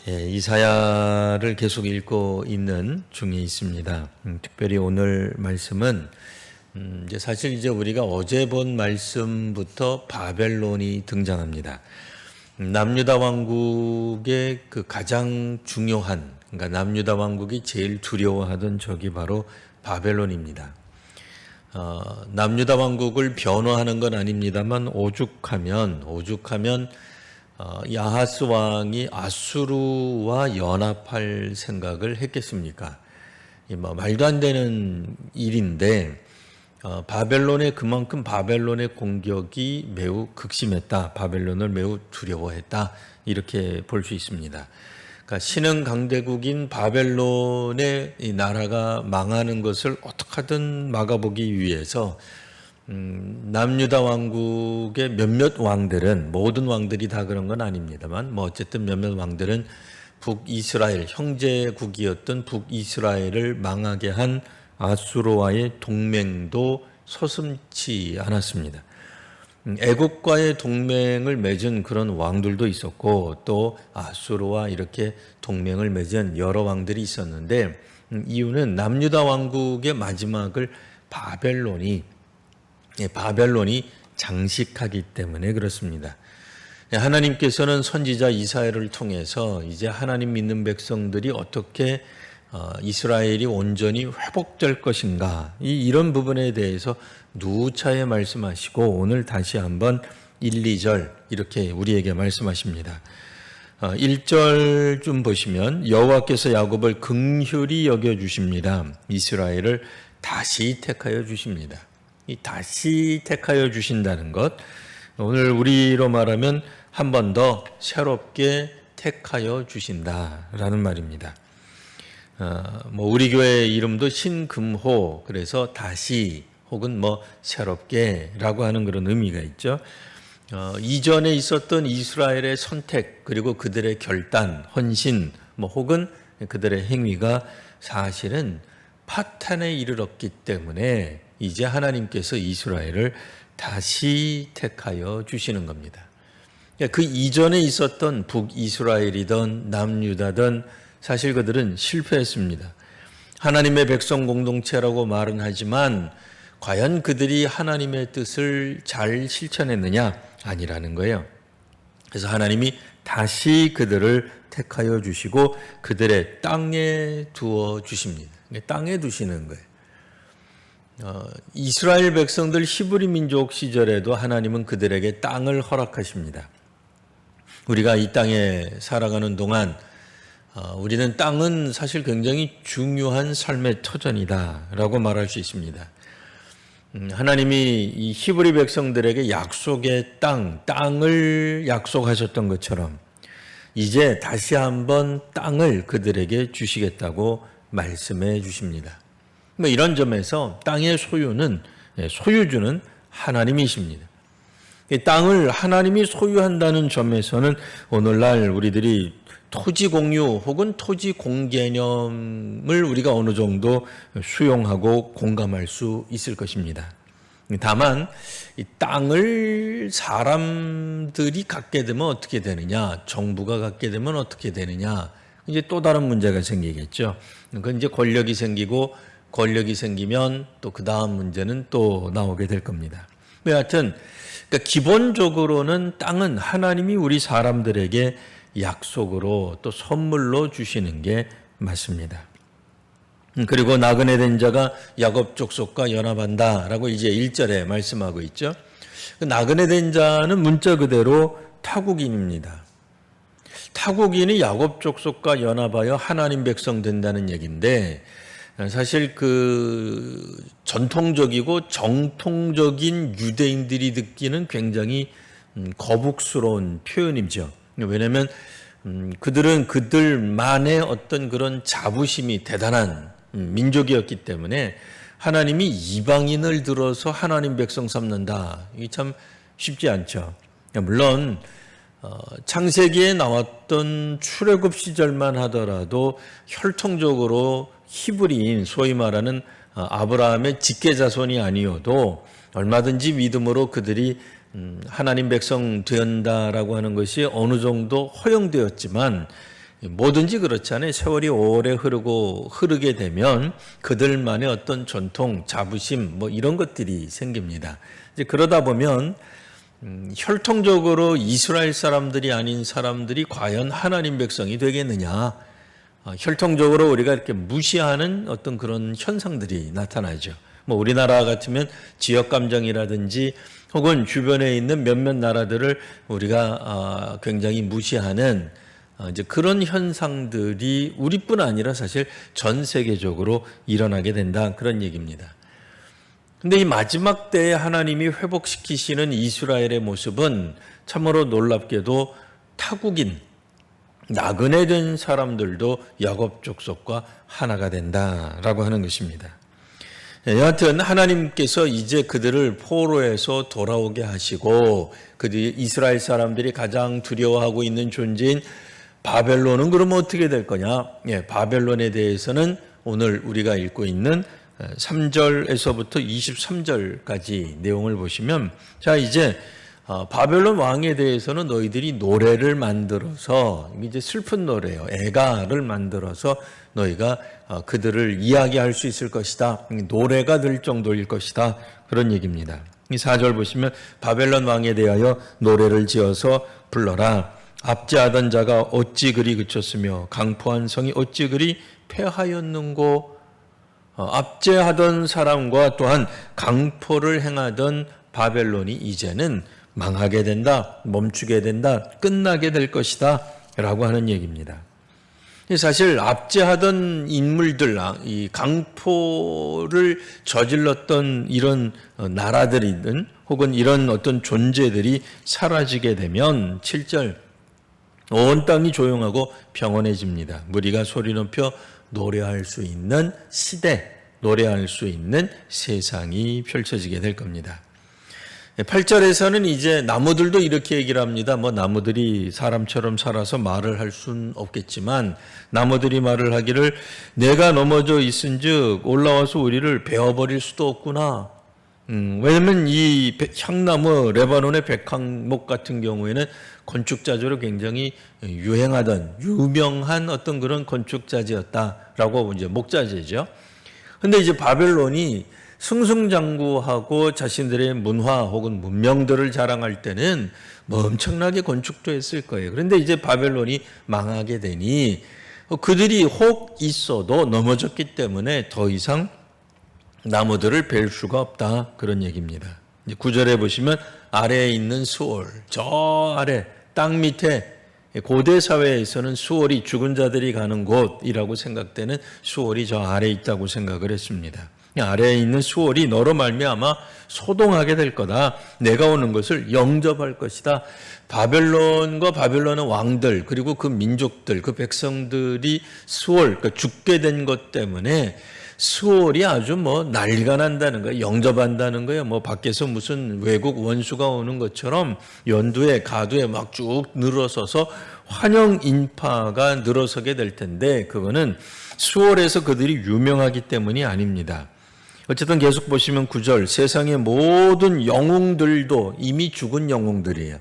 이사야를 계속 읽고 있는 중에 있습니다. 특별히 오늘 말씀은 사실 우리가 어제 본 말씀부터 바벨론이 등장합니다. 남유다 왕국의 그 가장 중요한, 그러니까 남유다 왕국이 제일 두려워하던 적이 바로 바벨론입니다. 남유다 왕국을 변호하는 건 아닙니다만 오죽하면 야하스 왕이 아수르와 연합할 생각을 했겠습니까? 말도 안 되는 일인데 그만큼 바벨론의 공격이 매우 극심했다. 바벨론을 매우 두려워했다. 이렇게 볼 수 있습니다. 그러니까 신흥 강대국인 바벨론의 이 나라가 망하는 것을 어떻게든 막아보기 위해서 남유다 왕국의 몇몇 왕들은, 모든 왕들이 다 그런 건 아닙니다만 어쨌든 몇몇 왕들은 북이스라엘, 형제국이었던 북이스라엘을 망하게 한 아수르와의 동맹도 서슴지 않았습니다. 애국과의 동맹을 맺은 그런 왕들도 있었고 또 아수르와 이렇게 동맹을 맺은 여러 왕들이 있었는데 이유는 남유다 왕국의 마지막을 바벨론이 장식하기 때문에 그렇습니다. 하나님께서는 선지자 이사야를 통해서 이제 하나님 믿는 백성들이 어떻게 이스라엘이 온전히 회복될 것인가, 이런 부분에 대해서 누차에 말씀하시고 오늘 다시 한번 1, 2절 이렇게 우리에게 말씀하십니다. 1절 좀 보시면 여호와께서 야곱을 긍휼히 여겨주십니다. 이스라엘을 다시 택하여 주십니다. 이 다시 택하여 주신다는 것, 오늘 우리로 말하면 한 번 더 새롭게 택하여 주신다라는 말입니다. 우리 교회 이름도 신금호, 그래서 다시 혹은 새롭게라고 하는 그런 의미가 있죠. 이전에 있었던 이스라엘의 선택 그리고 그들의 결단, 헌신 혹은 그들의 행위가 사실은 파탄에 이르렀기 때문에 이제 하나님께서 이스라엘을 다시 택하여 주시는 겁니다. 그 이전에 있었던 북이스라엘이든 남유다든 사실 그들은 실패했습니다. 하나님의 백성 공동체라고 말은 하지만 과연 그들이 하나님의 뜻을 잘 실천했느냐? 아니라는 거예요. 그래서 하나님이 다시 그들을 택하여 주시고 그들의 땅에 두어 주십니다. 땅에 두시는 거예요. 이스라엘 백성들 히브리 민족 시절에도 하나님은 그들에게 땅을 허락하십니다. 우리가 이 땅에 살아가는 동안 우리는 땅은 사실 굉장히 중요한 삶의 터전이다라고 말할 수 있습니다. 하나님이 이 히브리 백성들에게 약속의 땅을 약속하셨던 것처럼 이제 다시 한번 땅을 그들에게 주시겠다고 말씀해 주십니다. 이런 점에서 땅의 소유주는 하나님이십니다. 이 땅을 하나님이 소유한다는 점에서는 오늘날 우리들이 토지 공유 혹은 토지 공개념을 우리가 어느 정도 수용하고 공감할 수 있을 것입니다. 다만 이 땅을 사람들이 갖게 되면 어떻게 되느냐, 정부가 갖게 되면 어떻게 되느냐, 이제 또 다른 문제가 생기겠죠. 그건 이제 권력이 생기면 또 그 다음 문제는 또 나오게 될 겁니다. 여하튼 그러니까 기본적으로는 땅은 하나님이 우리 사람들에게 약속으로 또 선물로 주시는 게 맞습니다. 그리고 나그네 된 자가 야곱 족속과 연합한다라고 이제 1절에 말씀하고 있죠. 나그네 된 자는 문자 그대로 타국인입니다. 타국인이 야곱 족속과 연합하여 하나님 백성 된다는 얘기인데 사실 그 전통적이고 정통적인 유대인들이 듣기는 굉장히 거북스러운 표현이죠. 왜냐하면 그들은 그들만의 어떤 그런 자부심이 대단한 민족이었기 때문에 하나님이 이방인을 들어서 하나님 백성 삼는다, 이게 참 쉽지 않죠. 물론 창세기에 나왔던 출애굽 시절만 하더라도 혈통적으로 히브리인, 소위 말하는 아브라함의 직계자손이 아니어도 얼마든지 믿음으로 그들이 하나님 백성 된다라고 하는 것이 어느 정도 허용되었지만 뭐든지 그렇잖아요. 세월이 오래 흐르게 되면 그들만의 어떤 전통, 자부심 뭐 이런 것들이 생깁니다. 이제 그러다 보면 혈통적으로 이스라엘 사람들이 아닌 사람들이 과연 하나님 백성이 되겠느냐? 혈통적으로 우리가 이렇게 무시하는 어떤 그런 현상들이 나타나죠. 뭐 우리나라 같으면 지역 감정이라든지 혹은 주변에 있는 몇몇 나라들을 우리가 굉장히 무시하는 이제 그런 현상들이 우리뿐 아니라 사실 전 세계적으로 일어나게 된다 그런 얘기입니다. 근데 이 마지막 때에 하나님이 회복시키시는 이스라엘의 모습은 참으로 놀랍게도 타국인 나그네 된 사람들도 야곱 족속과 하나가 된다라고 하는 것입니다. 여하튼 하나님께서 이제 그들을 포로에서 돌아오게 하시고 그들이 이스라엘 사람들이 가장 두려워하고 있는 존재인 바벨론은 그러면 어떻게 될 거냐? 바벨론에 대해서는 오늘 우리가 읽고 있는 3절에서부터 23절까지 내용을 보시면 자 이제 바벨론 왕에 대해서는 너희들이 노래를 만들어서 이제 슬픈 노래예요. 애가를 만들어서 너희가 그들을 이야기할 수 있을 것이다. 노래가 될 정도일 것이다. 그런 얘기입니다. 이 4절 보시면 바벨론 왕에 대하여 노래를 지어서 불러라. 압제하던 자가 어찌 그리 그쳤으며 강포한 성이 어찌 그리 패하였는고. 압제하던 사람과 또한 강포를 행하던 바벨론이 이제는 망하게 된다, 멈추게 된다, 끝나게 될 것이다 라고 하는 얘기입니다. 사실 압제하던 인물들, 이 강포를 저질렀던 이런 나라들이든 혹은 이런 어떤 존재들이 사라지게 되면 7절 온 땅이 조용하고 평온해집니다. 무리가 소리 높여 노래할 수 있는 시대, 노래할 수 있는 세상이 펼쳐지게 될 겁니다. 8절에서는 이제 나무들도 이렇게 얘기를 합니다. 뭐 나무들이 사람처럼 살아서 말을 할 수는 없겠지만 나무들이 말을 하기를 내가 넘어져 있은즉 올라와서 우리를 베어버릴 수도 없구나. 왜냐면 이 향나무 레바논의 백향목 같은 경우에는 건축자재로 굉장히 유행하던 유명한 어떤 그런 건축자재였다라고 이제 목자재죠. 근데 이제 바벨론이 승승장구하고 자신들의 문화 혹은 문명들을 자랑할 때는 뭐 엄청나게 건축도 했을 거예요. 그런데 이제 바벨론이 망하게 되니 그들이 혹 있어도 넘어졌기 때문에 더 이상 나무들을 벨 수가 없다. 그런 얘기입니다. 9절에 보시면 아래에 있는 수월, 저 아래 땅 밑에 고대 사회에서는 수월이 죽은 자들이 가는 곳이라고 생각되는 수월이 저 아래에 있다고 생각을 했습니다. 아래에 있는 수월이 너로 말미암아 소동하게 될 거다. 내가 오는 것을 영접할 것이다. 바벨론과 바벨론의 왕들 그리고 그 민족들, 그 백성들이 수월, 그러니까 죽게 된 것 때문에 수월이 아주 뭐 난리가 난다는 거예요. 영접한다는 거예요. 뭐 밖에서 무슨 외국 원수가 오는 것처럼 연두에 가두에 막 쭉 늘어서서 환영 인파가 늘어서게 될 텐데 그거는 수월에서 그들이 유명하기 때문이 아닙니다. 어쨌든 계속 보시면 9절 세상의 모든 영웅들도 이미 죽은 영웅들이에요.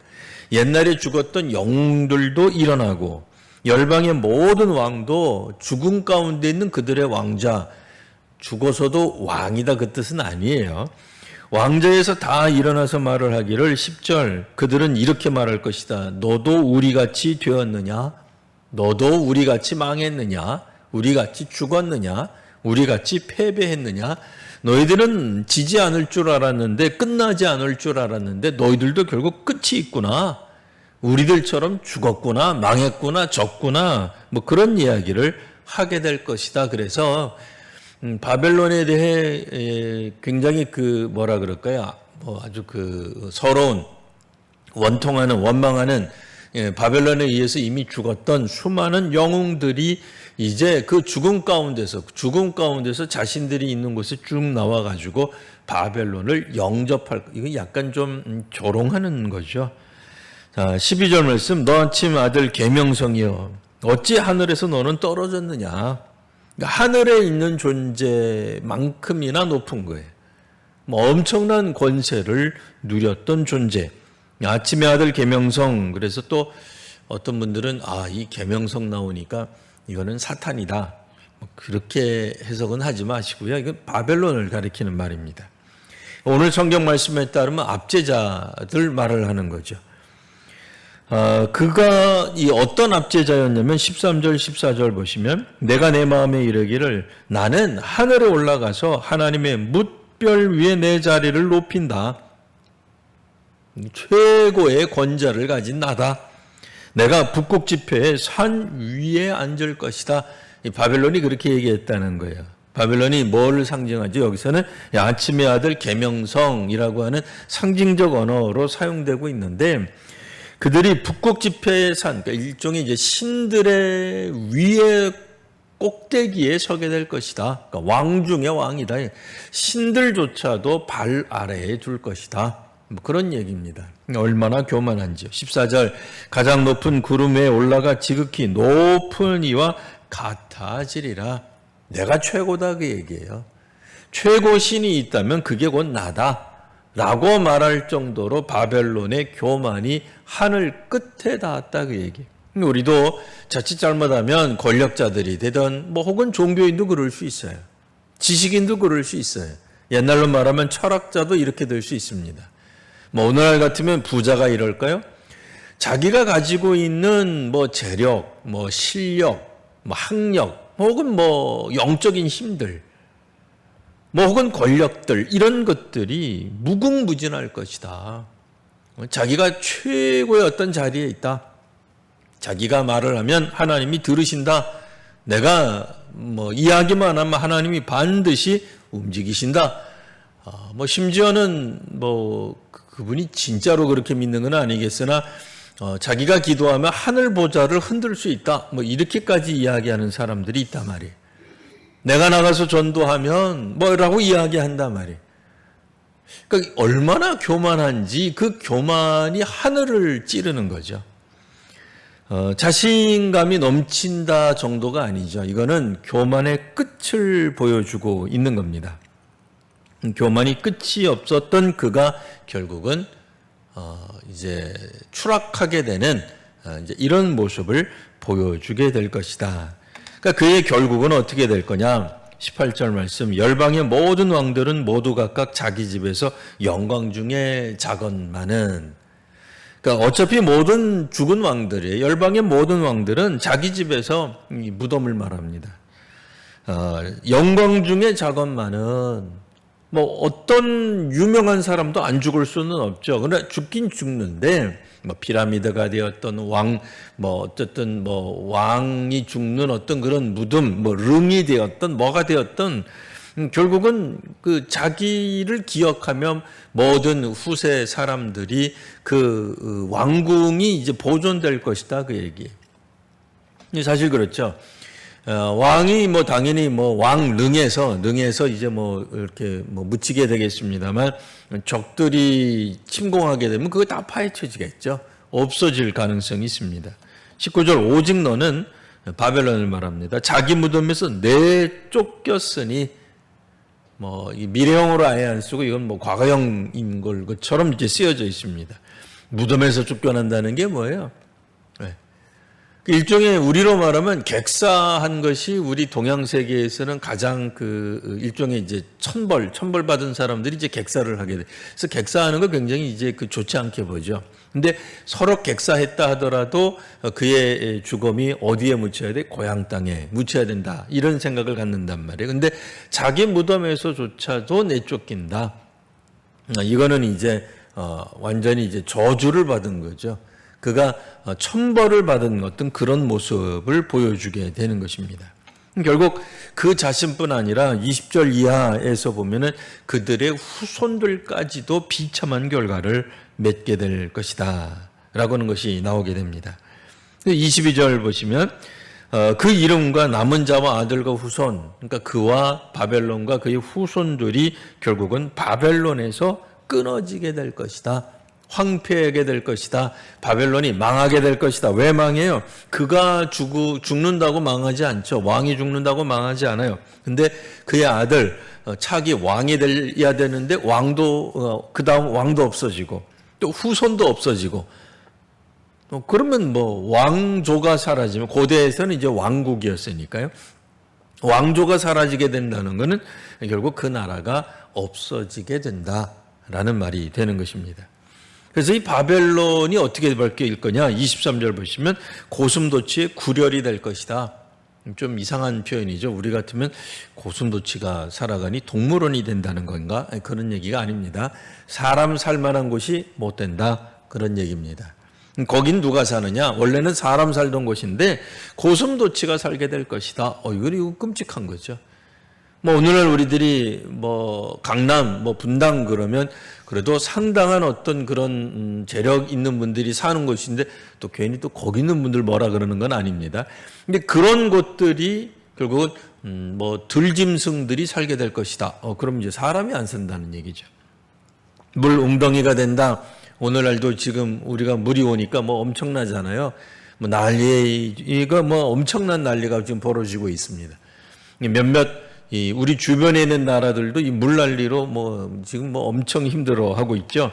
옛날에 죽었던 영웅들도 일어나고 열방의 모든 왕도 죽음 가운데 있는 그들의 왕자 죽어서도 왕이다 그 뜻은 아니에요. 왕자에서 다 일어나서 말을 하기를 10절 그들은 이렇게 말할 것이다. 너도 우리같이 되었느냐? 너도 우리같이 망했느냐? 우리같이 죽었느냐? 우리같이 패배했느냐? 너희들은 지지 않을 줄 알았는데 끝나지 않을 줄 알았는데 너희들도 결국 끝이 있구나. 우리들처럼 죽었구나. 망했구나. 졌구나. 뭐 그런 이야기를 하게 될 것이다. 그래서 바벨론에 대해 굉장히 그 뭐라 그럴까요? 뭐 아주 그 서러운 원통하는 원망하는 바벨론에 의해서 이미 죽었던 수많은 영웅들이 이제 그 죽음 가운데서 자신들이 있는 곳에 쭉 나와 가지고 바벨론을 영접할 이거 약간 좀 조롱하는 거죠. 자, 12절 말씀 너 아침 아들 계명성이여 어찌 하늘에서 너는 떨어졌느냐? 그러니까 하늘에 있는 존재만큼이나 높은 거예요. 뭐 엄청난 권세를 누렸던 존재. 아침의 아들 계명성. 그래서 또 어떤 분들은 이 계명성 나오니까 이거는 사탄이다. 그렇게 해석은 하지 마시고요. 이건 바벨론을 가리키는 말입니다. 오늘 성경 말씀에 따르면 압제자들 말을 하는 거죠. 그가 이 어떤 압제자였냐면 13절 14절 보시면 내가 내 마음에 이르기를 나는 하늘에 올라가서 하나님의 뭇별 위에 내 자리를 높인다. 최고의 권자를 가진 나다. 내가 북극 지폐의 산 위에 앉을 것이다. 이 바벨론이 그렇게 얘기했다는 거예요. 바벨론이 뭘 상징하죠? 여기서는 아침의 아들 계명성이라고 하는 상징적 언어로 사용되고 있는데 그들이 북극 지폐의 산, 그러니까 일종의 이제 신들의 위에 꼭대기에 서게 될 것이다. 그러니까 왕 중의 왕이다. 신들조차도 발 아래에 둘 것이다. 그런 얘기입니다. 얼마나 교만한지요. 14절 가장 높은 구름 위에 올라가 지극히 높은 이와 같아지리라. 내가 최고다 그 얘기예요. 최고 신이 있다면 그게 곧 나다 라고 말할 정도로 바벨론의 교만이 하늘 끝에 닿았다 그 얘기. 우리도 자칫 잘못하면 권력자들이 되든 혹은 종교인도 그럴 수 있어요. 지식인도 그럴 수 있어요. 옛날로 말하면 철학자도 이렇게 될 수 있습니다. 오늘날 같으면 부자가 이럴까요? 자기가 가지고 있는 재력, 실력, 학력, 혹은 영적인 힘들, 혹은 권력들, 이런 것들이 무궁무진할 것이다. 자기가 최고의 어떤 자리에 있다. 자기가 말을 하면 하나님이 들으신다. 내가 이야기만 하면 하나님이 반드시 움직이신다. 심지어는 그분이 진짜로 그렇게 믿는 건 아니겠으나 자기가 기도하면 하늘 보좌를 흔들 수 있다. 이렇게까지 이야기하는 사람들이 있단 말이에요. 내가 나가서 전도하면 뭐라고 이야기한단 말이에요. 그러니까 얼마나 교만한지 그 교만이 하늘을 찌르는 거죠. 자신감이 넘친다 정도가 아니죠. 이거는 교만의 끝을 보여주고 있는 겁니다. 교만이 끝이 없었던 그가 결국은 이제 추락하게 되는 이제 이런 모습을 보여주게 될 것이다. 그러니까 그의 결국은 어떻게 될 거냐? 18절 말씀. 열방의 모든 왕들은 모두 각각 자기 집에서 영광 중에 자건만은. 그러니까 어차피 모든 죽은 왕들이에요. 열방의 모든 왕들은 자기 집에서 이 무덤을 말합니다. 영광 중에 자건만은. 어떤 유명한 사람도 안 죽을 수는 없죠. 그러나 죽긴 죽는데, 피라미드가 되었던 어쨌든 왕이 죽는 어떤 그런 무덤, 릉이 되었던, 뭐가 되었던, 결국은 그 자기를 기억하며 모든 후세 사람들이 그 왕궁이 이제 보존될 것이다. 그 얘기예요. 사실 그렇죠. 왕이 당연히 왕릉에서 이제 이렇게 묻히게 되겠습니다만 적들이 침공하게 되면 그거 다 파헤쳐지겠죠. 없어질 가능성이 있습니다. 19절 오직 너는 바벨론을 말합니다. 자기 무덤에서 내쫓겼으니 이 미래형으로 아예 안 쓰고 이건 과거형인 것처럼 이제 쓰여져 있습니다. 무덤에서 쫓겨난다는 게 뭐예요? 일종의 우리로 말하면 객사한 것이 우리 동양 세계에서는 가장 일종의 이제 천벌 받은 사람들이 이제 객사를 하게 돼. 그래서 객사하는 거 굉장히 이제 좋지 않게 보죠. 근데 서로 객사했다 하더라도 그의 죽음이 어디에 묻혀야 돼? 고향 땅에 묻혀야 된다. 이런 생각을 갖는단 말이에요. 근데 자기 무덤에서조차도 내쫓긴다. 이거는 이제 완전히 이제 저주를 받은 거죠. 그가 천벌을 받은 어떤 그런 모습을 보여주게 되는 것입니다. 결국 그 자신뿐 아니라 20절 이하에서 보면은 그들의 후손들까지도 비참한 결과를 맺게 될 것이다 라고 하는 것이 나오게 됩니다. 22절 보시면 그 이름과 남은 자와 아들과 후손, 그러니까 그와 바벨론과 그의 후손들이 결국은 바벨론에서 끊어지게 될 것이다. 황폐하게 될 것이다. 바벨론이 망하게 될 것이다. 왜 망해요? 그가 죽는다고 망하지 않죠. 왕이 죽는다고 망하지 않아요. 근데 그의 아들 차기 왕이 돼야 되는데 왕도 그 다음 왕도 없어지고 또 후손도 없어지고 그러면 왕조가 사라지면, 고대에서는 이제 왕국이었으니까요. 왕조가 사라지게 된다는 것은 결국 그 나라가 없어지게 된다라는 말이 되는 것입니다. 그래서 이 바벨론이 어떻게 바뀔 거냐? 23절 보시면 고슴도치의 구렬이 될 것이다. 좀 이상한 표현이죠. 우리 같으면 고슴도치가 살아가니 동물원이 된다는 건가? 그런 얘기가 아닙니다. 사람 살 만한 곳이 못 된다. 그런 얘기입니다. 거긴 누가 사느냐? 원래는 사람 살던 곳인데 고슴도치가 살게 될 것이다. 이거 끔찍한 거죠. 오늘날 우리들이 강남, 분당 그러면 그래도 상당한 어떤 그런 재력 있는 분들이 사는 곳인데 또 괜히 또 거기 있는 분들 뭐라 그러는 건 아닙니다. 근데 그런 곳들이 결국은 들짐승들이 살게 될 것이다. 그럼 이제 사람이 안 산다는 얘기죠. 물 웅덩이가 된다. 오늘날도 지금 우리가 물이 오니까 엄청나잖아요. 난리가 엄청난 난리가 지금 벌어지고 있습니다. 몇몇 우리 주변에 있는 나라들도 이 물난리로 지금 엄청 힘들어하고 있죠.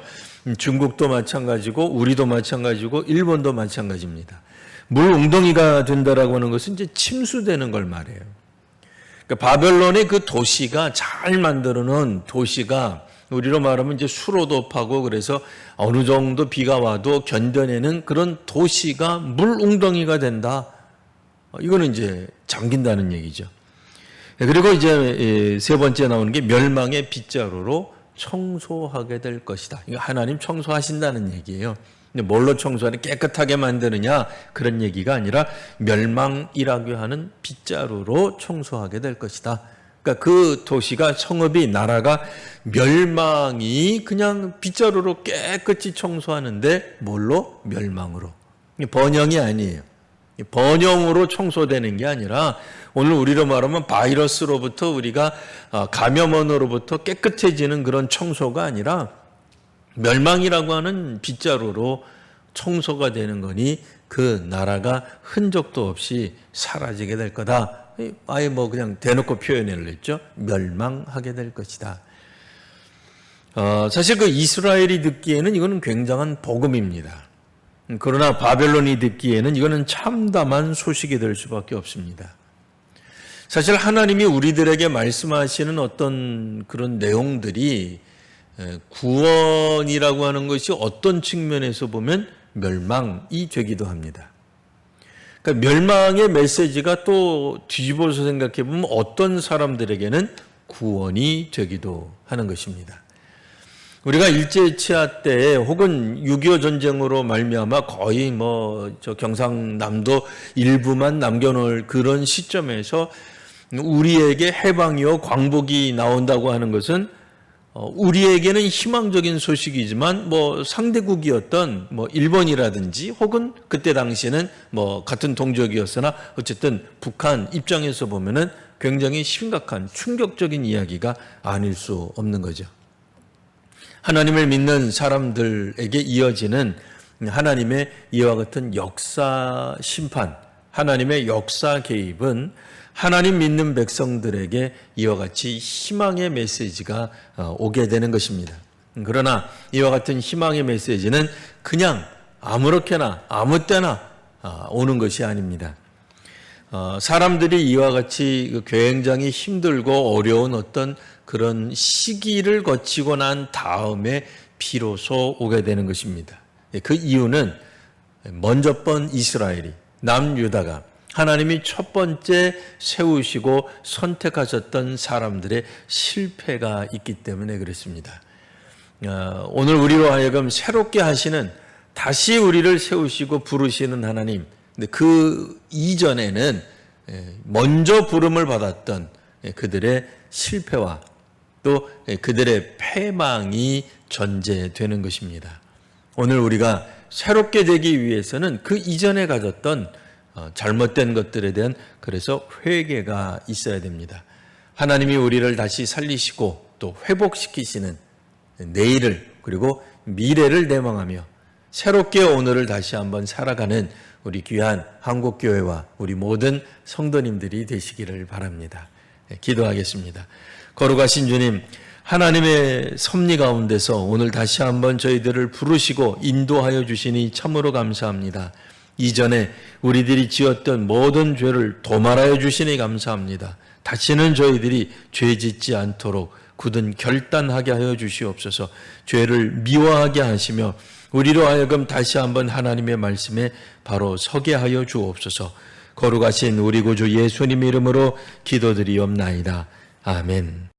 중국도 마찬가지고 우리도 마찬가지고 일본도 마찬가지입니다. 물 웅덩이가 된다라고 하는 것은 이제 침수되는 걸 말해요. 그러니까 바벨론의 그 도시가 잘 만들어 놓은 도시가 우리로 말하면 이제 수로도 파고 그래서 어느 정도 비가 와도 견뎌내는 그런 도시가 물 웅덩이가 된다. 이거는 이제 잠긴다는 얘기죠. 그리고 이제 세 번째 나오는 게 멸망의 빗자루로 청소하게 될 것이다. 이거 하나님 청소하신다는 얘기예요. 근데 뭘로 청소하냐? 깨끗하게 만드느냐? 그런 얘기가 아니라 멸망이라고 하는 빗자루로 청소하게 될 것이다. 그러니까 그 도시가 성읍이 나라가 멸망이 그냥 빗자루로 깨끗이 청소하는데 뭘로? 멸망으로. 번영이 아니에요. 번영으로 청소되는 게 아니라 오늘 우리로 말하면 바이러스로부터 우리가 감염원으로부터 깨끗해지는 그런 청소가 아니라 멸망이라고 하는 빗자루로 청소가 되는 거니 그 나라가 흔적도 없이 사라지게 될 거다. 아예 그냥 대놓고 표현을 했죠. 멸망하게 될 것이다. 사실 그 이스라엘이 듣기에는 이거는 굉장한 복음입니다. 그러나 바벨론이 듣기에는 이거는 참담한 소식이 될 수밖에 없습니다. 사실 하나님이 우리들에게 말씀하시는 어떤 그런 내용들이 구원이라고 하는 것이 어떤 측면에서 보면 멸망이 되기도 합니다. 그러니까 멸망의 메시지가 또 뒤집어서 생각해 보면 어떤 사람들에게는 구원이 되기도 하는 것입니다. 우리가 일제치하 때 혹은 6.25 전쟁으로 말미암아 거의 저 경상남도 일부만 남겨놓을 그런 시점에서 우리에게 해방이요 광복이 나온다고 하는 것은 우리에게는 희망적인 소식이지만 상대국이었던 일본이라든지 혹은 그때 당시에는 같은 동족이었으나 어쨌든 북한 입장에서 보면은 굉장히 심각한 충격적인 이야기가 아닐 수 없는 거죠. 하나님을 믿는 사람들에게 이어지는 하나님의 이와 같은 역사 심판, 하나님의 역사 개입은 하나님 믿는 백성들에게 이와 같이 희망의 메시지가 오게 되는 것입니다. 그러나 이와 같은 희망의 메시지는 그냥 아무렇게나 아무 때나 오는 것이 아닙니다. 사람들이 이와 같이 굉장히 힘들고 어려운 어떤 그런 시기를 거치고 난 다음에 비로소 오게 되는 것입니다. 그 이유는 먼저 번 이스라엘이 남유다가 하나님이 첫 번째 세우시고 선택하셨던 사람들의 실패가 있기 때문에 그렇습니다. 오늘 우리로 하여금 새롭게 하시는 다시 우리를 세우시고 부르시는 하나님, 근데 그 이전에는 먼저 부름을 받았던 그들의 실패와 또 그들의 패망이 전제되는 것입니다. 오늘 우리가 새롭게 되기 위해서는 그 이전에 가졌던 잘못된 것들에 대한 그래서 회개가 있어야 됩니다. 하나님이 우리를 다시 살리시고 또 회복시키시는 내일을 그리고 미래를 내망하며 새롭게 오늘을 다시 한번 살아가는 우리 귀한 한국교회와 우리 모든 성도님들이 되시기를 바랍니다. 기도하겠습니다. 거룩하신 주님, 하나님의 섭리 가운데서 오늘 다시 한번 저희들을 부르시고 인도하여 주시니 참으로 감사합니다. 이전에 우리들이 지었던 모든 죄를 도말하여 주시니 감사합니다. 다시는 저희들이 죄 짓지 않도록 굳은 결단하게 하여 주시옵소서. 죄를 미워하게 하시며 우리로 하여금 다시 한번 하나님의 말씀에 바로 서게 하여 주옵소서. 거룩하신 우리 구주 예수님 이름으로 기도드리옵나이다. 아멘.